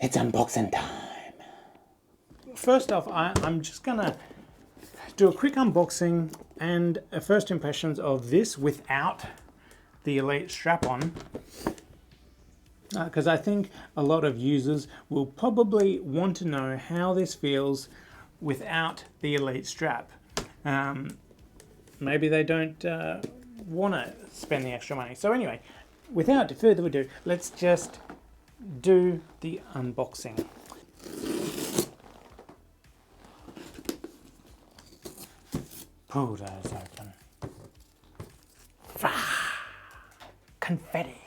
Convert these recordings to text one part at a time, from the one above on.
It's unboxing time. First off, I'm just gonna do a quick unboxing and first impressions of this without the Elite strap-on, because I think a lot of users will probably want to know how this feels without the Elite strap. Maybe they don't want to spend the extra money. So anyway, without further ado, let's just do the unboxing. Pull those open. Confetti.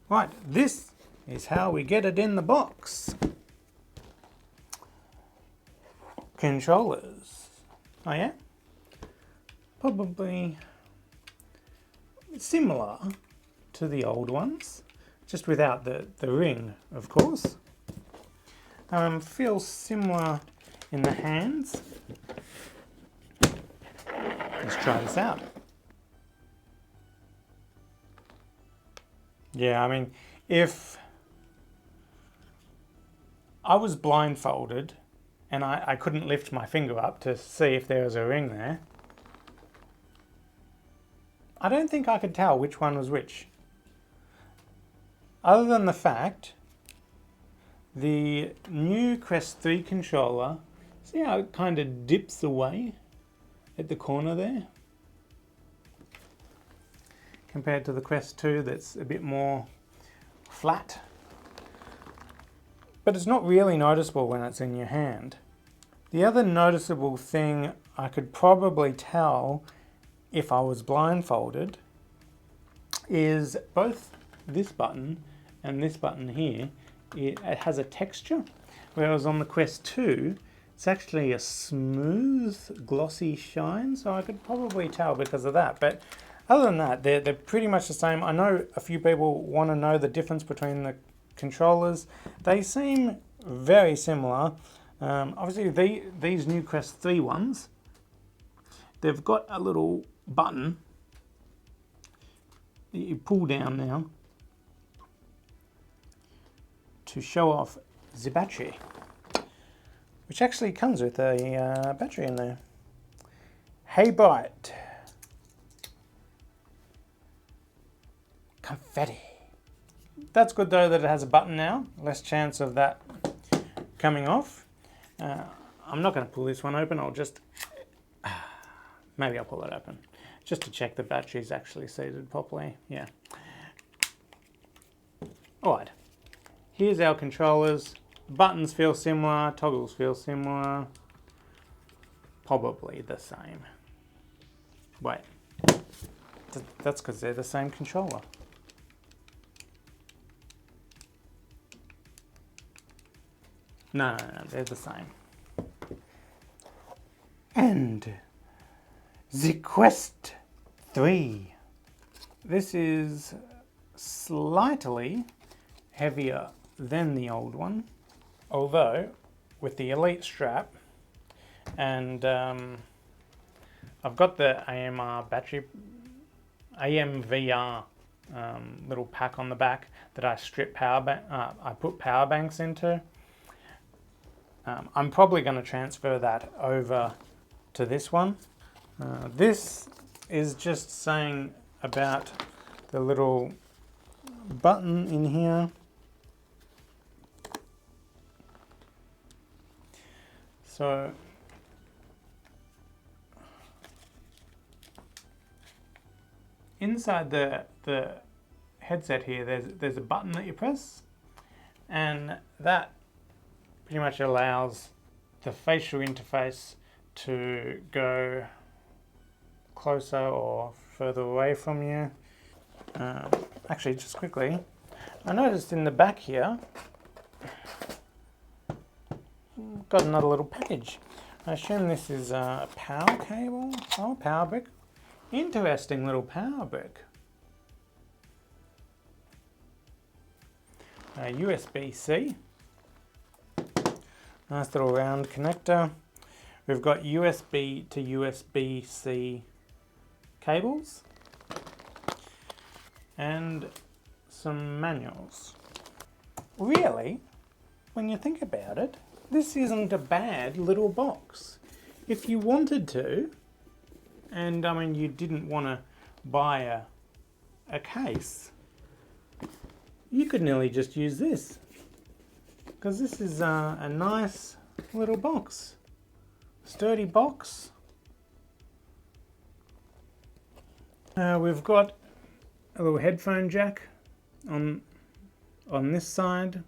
Right, this is how we get it in the box. Controllers. Oh yeah? Probably similar to the old ones, just without the ring, of course. Feels similar in the hands. Let's try this out. Yeah, I mean, if I was blindfolded and I couldn't lift my finger up to see if there was a ring there, I don't think I could tell which one was which. Other than the fact, the new Quest 3 controller, see how it kind of dips away at the corner there? Compared to the Quest 2 that's a bit more flat. But it's not really noticeable when it's in your hand. The other noticeable thing I could probably tell if I was blindfolded is both this button and this button here, it has a texture, whereas on the Quest 2 it's actually a smooth glossy shine, so I could probably tell because of that. But other than that, they're pretty much the same. I know a few people want to know the difference between the controllers. They seem very similar. Obviously these new Quest 3 ones, they've got a little button that you pull down now to show off the battery, which actually comes with a battery in there. Hey Bright. Confetti. That's good though that it has a button now, less chance of that coming off. I'm not going to pull this one open, I'll just, maybe I'll pull it open, just to check the battery's actually seated properly, yeah. Alright, here's our controllers. Buttons feel similar, toggles feel similar, probably the same. Wait, that's because they're the same controller. No, they're the same. And the Quest 3. This is slightly heavier than the old one, although with the Elite strap, and I've got the AMVR little pack on the back that I strip I put power banks into. I'm probably going to transfer that over to this one. This is just saying about the little button in here. So inside the headset here, there's a button that you press, and that pretty much allows the facial interface to go closer or further away from you. Actually, just quickly, I noticed in the back here, got another little package. I assume this is a power cable. Oh, power brick. Interesting little power brick. USB-C. Nice little round connector. We've got USB to USB-C cables. and some manuals. Really, when you think about it, this isn't a bad little box. If you wanted to, and I mean you didn't want to buy a case, you could nearly just use this, because this is a nice little box, sturdy box. We've got a little headphone jack on this side,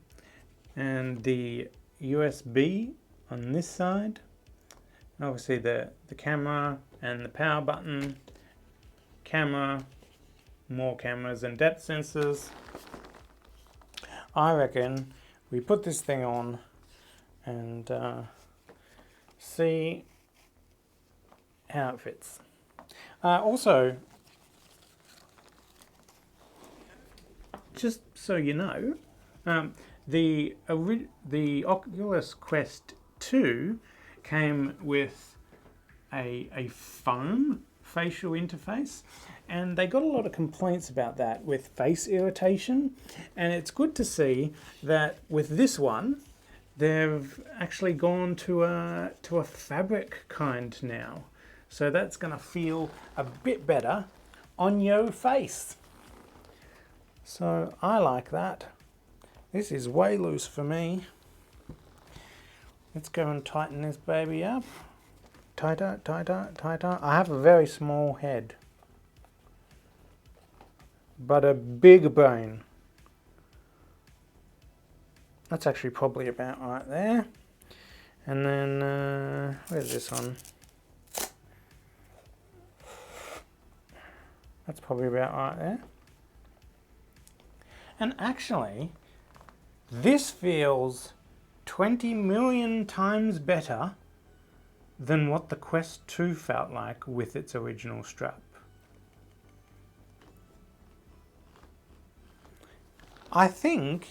and the USB on this side. Obviously the camera and the power button, camera, more cameras and depth sensors. I reckon we put this thing on and see how it fits. Also, just so you know, the Oculus Quest 2 came with a foam facial interface, and they got a lot of complaints about that with face irritation, and it's good to see that with this one they've actually gone to a fabric kind now, so that's going to feel a bit better on your face. So I like that. This is way loose for me. Let's go and tighten this baby up. Tighter, tighter, tighter. I have a very small head, but a big brain. That's actually probably about right there. And then, where's this one? That's probably about right there. And actually, this feels 20 million times better than what the Quest 2 felt like with its original strap. I think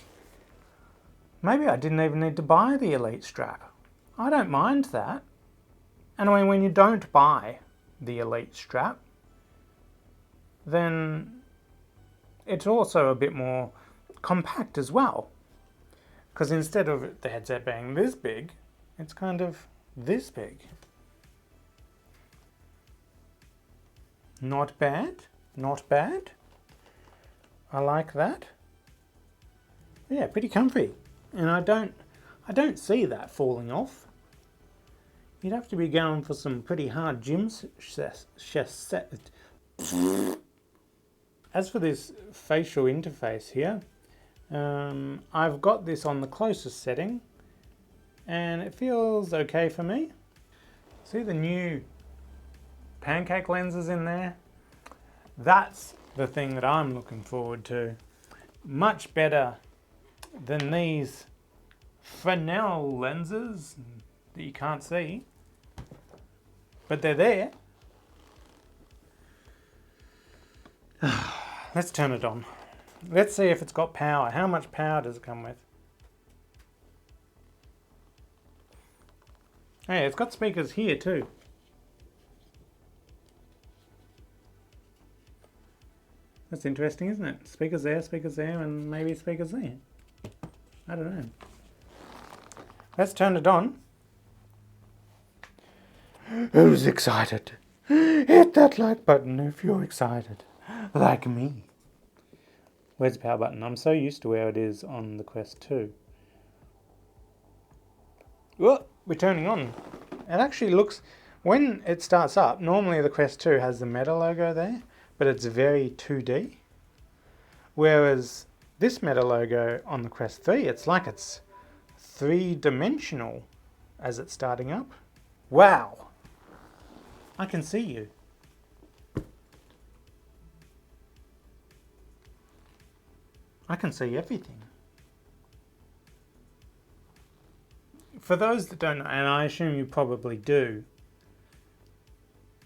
maybe I didn't even need to buy the Elite strap. I don't mind that. And I mean, when you don't buy the Elite strap, then it's also a bit more compact as well. Because instead of the headset being this big, it's kind of this big. Not bad, not bad. I like that. Yeah, pretty comfy. And I don't see that falling off. You'd have to be going for some pretty hard gym As for this facial interface here, I've got this on the closest setting and it feels okay for me. See the new pancake lenses in there? That's the thing that I'm looking forward to. Much better than these Fresnel lenses that you can't see, but they're there. Let's turn it on. Let's see if it's got power. How much power does it come with? Hey, it's got speakers here too. That's interesting, isn't it? Speakers there, and maybe speakers there. I don't know. Let's turn it on. Who's excited? Hit that like button if you're excited. Like me. Where's the power button? I'm so used to where it is on the Quest 2. Well, we're turning on. It actually looks, when it starts up, normally the Quest 2 has the Meta logo there, but it's very 2D. Whereas this Meta logo on the Quest 3, it's like it's three-dimensional as it's starting up. Wow! I can see you. I can see everything. For those that don't know, and I assume you probably do,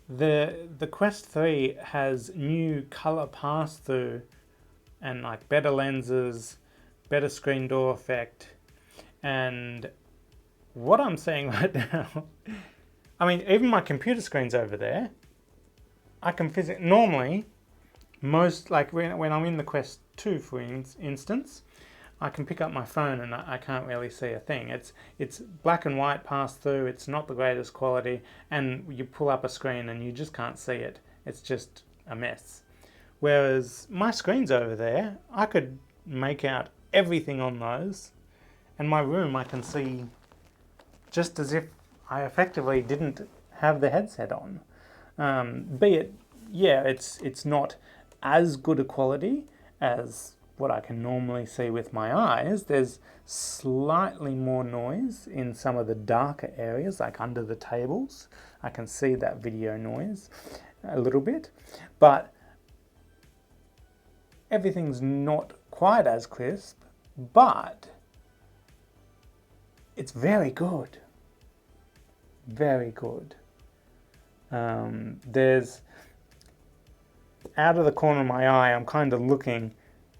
the Quest 3 has new color pass-through and like better lenses, better screen door effect, and what I'm seeing right now, I mean, even my computer screen's over there. I can normally most, like when I'm in the Quest 2 for instance, I can pick up my phone and I can't really see a thing. It's black and white pass through, it's not the greatest quality, and you pull up a screen and you just can't see it. It's just a mess. Whereas my screen's over there, I could make out everything on those, and my room I can see just as if I effectively didn't have the headset on. Be it, yeah, it's not as good a quality as what I can normally see with my eyes. There's slightly more noise in some of the darker areas, like under the tables. I can see that video noise a little bit, but everything's not quite as crisp, but it's very good. Very good. There's, out of the corner of my eye, I'm kind of looking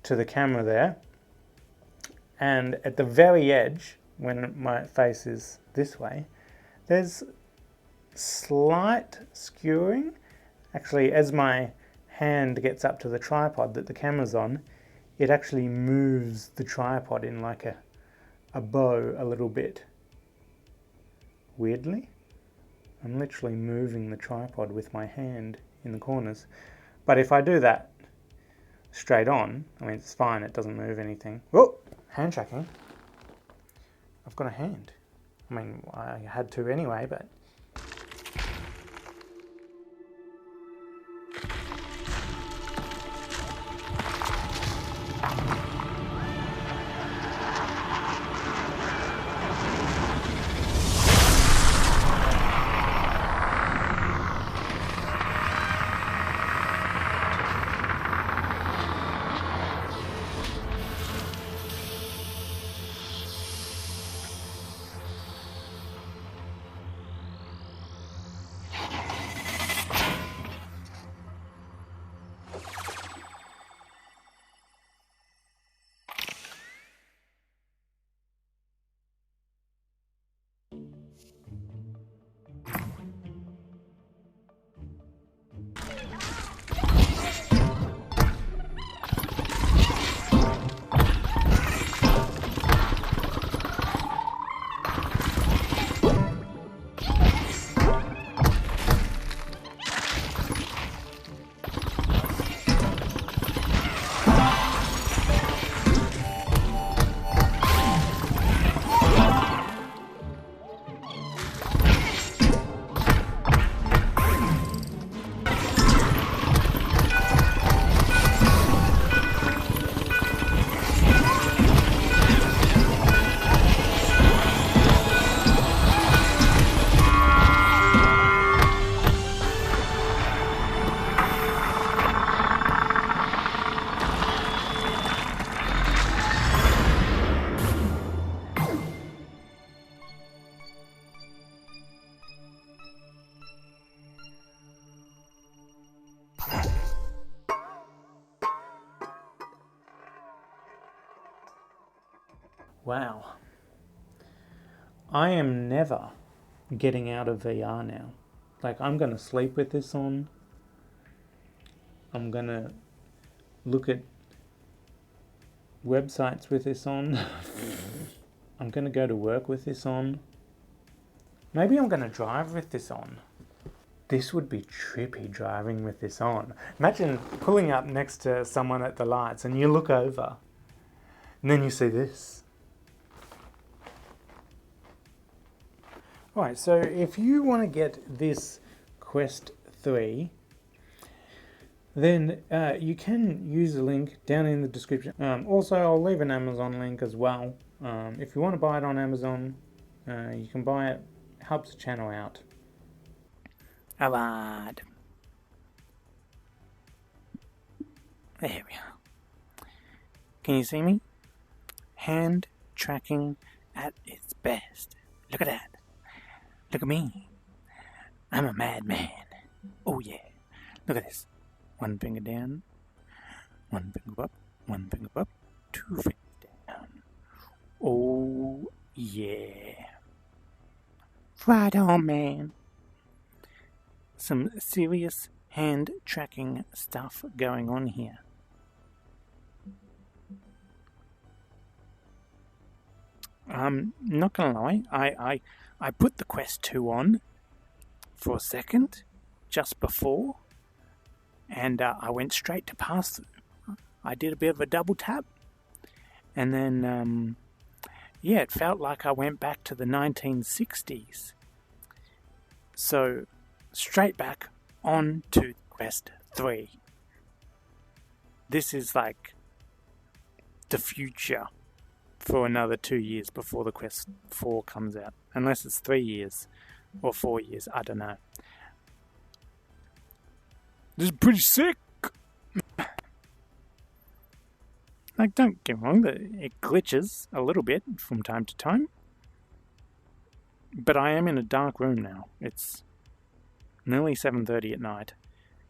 to the camera there, and at the very edge, when my face is this way, there's slight skewing. Actually, as my hand gets up to the tripod that the camera's on, it actually moves the tripod in like a bow a little bit. Weirdly, I'm literally moving the tripod with my hand in the corners. But if I do that straight on, I mean, it's fine, it doesn't move anything. Oh, hand tracking. I've got a hand. I mean, I had to anyway, but... Wow. I am never getting out of VR now. Like, I'm going to sleep with this on. I'm going to look at websites with this on. I'm going to go to work with this on. Maybe I'm going to drive with this on. This would be trippy, driving with this on. Imagine pulling up next to someone at the lights and you look over and then you see this. Right, so if you want to get this Quest 3, then you can use the link down in the description. Also, I'll leave an Amazon link as well. If you want to buy it on Amazon, you can buy it. It helps the channel out. Alright. There we are. Can you see me? Hand tracking at its best. Look at that. Look at me. I'm a madman. Oh yeah. Look at this. One finger down. One finger up. One finger up. Two fingers down. Oh yeah. Right on, man. Some serious hand tracking stuff going on here. Not gonna lie, I put the Quest 2 on for a second just before, and I went straight to passthrough. I did a bit of a double tap, and then yeah, it felt like I went back to the 1960s. So straight back on to Quest 3. This is like the future for another 2 years before the Quest 4 comes out. Unless it's 3 years or 4 years, I don't know. This is pretty sick! Like, don't get me wrong, it glitches a little bit from time to time. But I am in a dark room now. It's nearly 7:30 at night,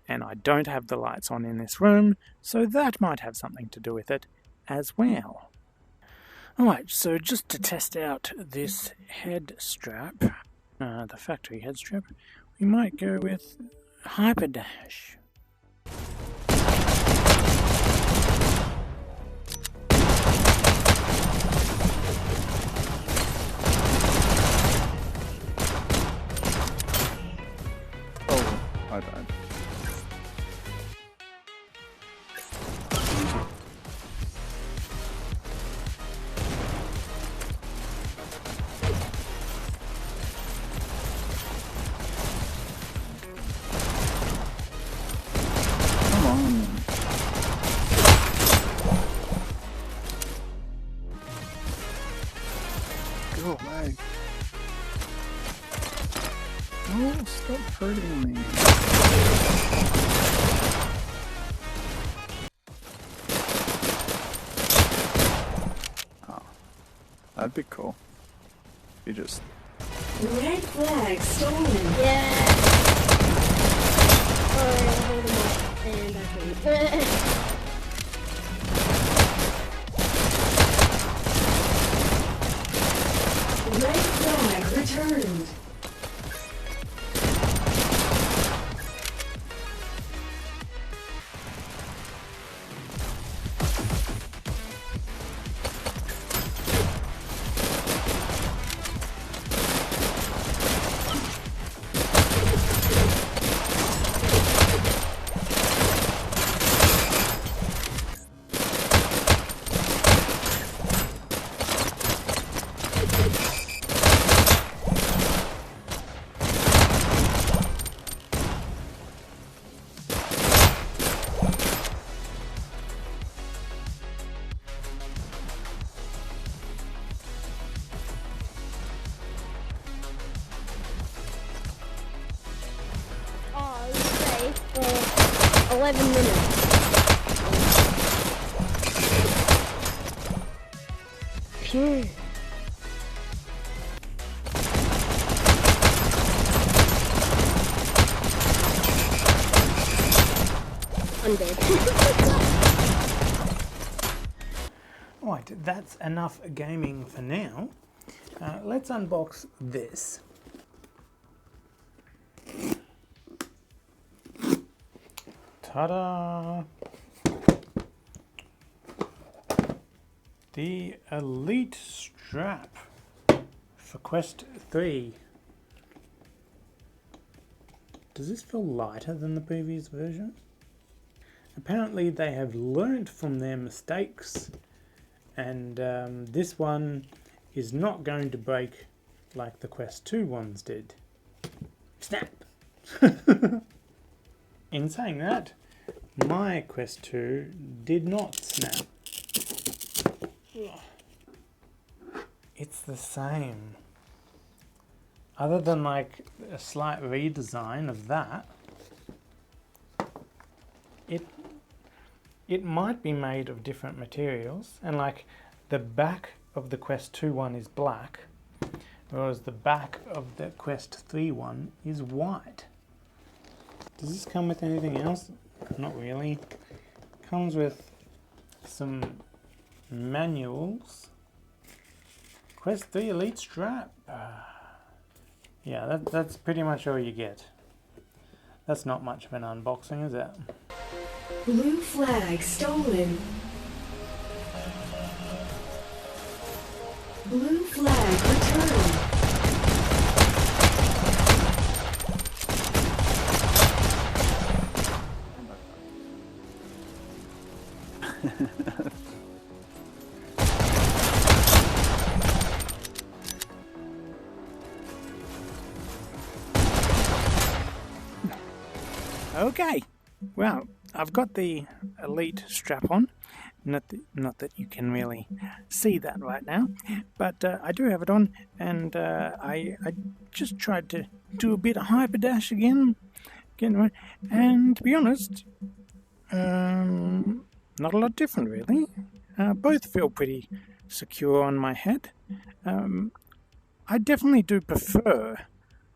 and I don't have the lights on in this room, so that might have something to do with it as well. Alright, so just to test out this head strap, the factory head strap, we might go with Hyperdash. Oh, my bad. Come on. Go away. Oh, stop hurting me. Oh, that'd be cool. You just... Red flag stolen. Yeah. Alright, I'll hold him up and I can. Red flag returned. Oh, okay. For 11 minutes. Phew. I'm dead. Right, that's enough gaming for now. Let's unbox this. Ta-da! The Elite Strap for Quest 3. Does this feel lighter than the previous version? Apparently they have learnt from their mistakes, and this one is not going to break like the Quest 2 ones did. Snap! In saying that, my Quest 2 did not snap. It's the same. Other than like a slight redesign of that, it might be made of different materials, and like the back of the Quest 2 one is black, whereas the back of the Quest 3 one is white. Does this come with anything else? Not really. Comes with some manuals. Quest 3 Elite Strap. Yeah, that's pretty much all you get. That's not much of an unboxing, is it? Blue flag stolen. Blue flag returned. Okay, well, I've got the Elite strap on. Not that you can really see that right now, but I do have it on, and I just tried to do a bit of hyperdash again, and to be honest, not a lot different really. Both feel pretty secure on my head. I definitely do prefer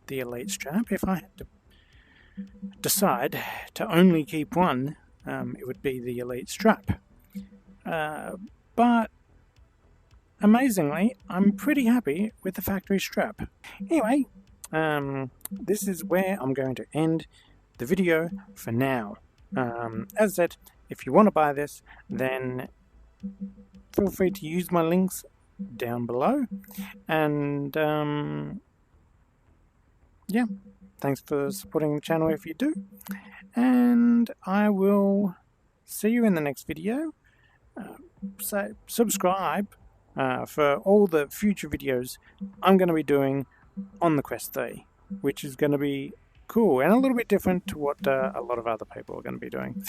the Elite strap. If I had to decide to only keep one, it would be the Elite strap. But amazingly, I'm pretty happy with the factory strap. Anyway, this is where I'm going to end the video for now. As I said, if you want to buy this, then feel free to use my links down below. And yeah, thanks for supporting the channel if you do. And I will see you in the next video. So subscribe for all the future videos I'm going to be doing on the Quest 3, which is going to be cool and a little bit different to what a lot of other people are going to be doing.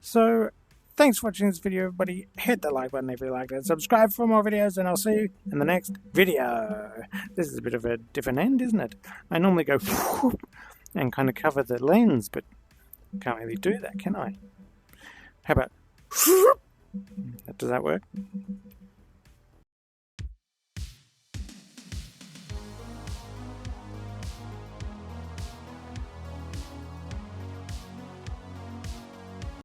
So thanks for watching this video, everybody. Hit the like button if you liked it, subscribe for more videos, and I'll see you in the next video. This is a bit of a different end, isn't it? I normally go and kind of cover the lens, but can't really do that, can I? How about does that work?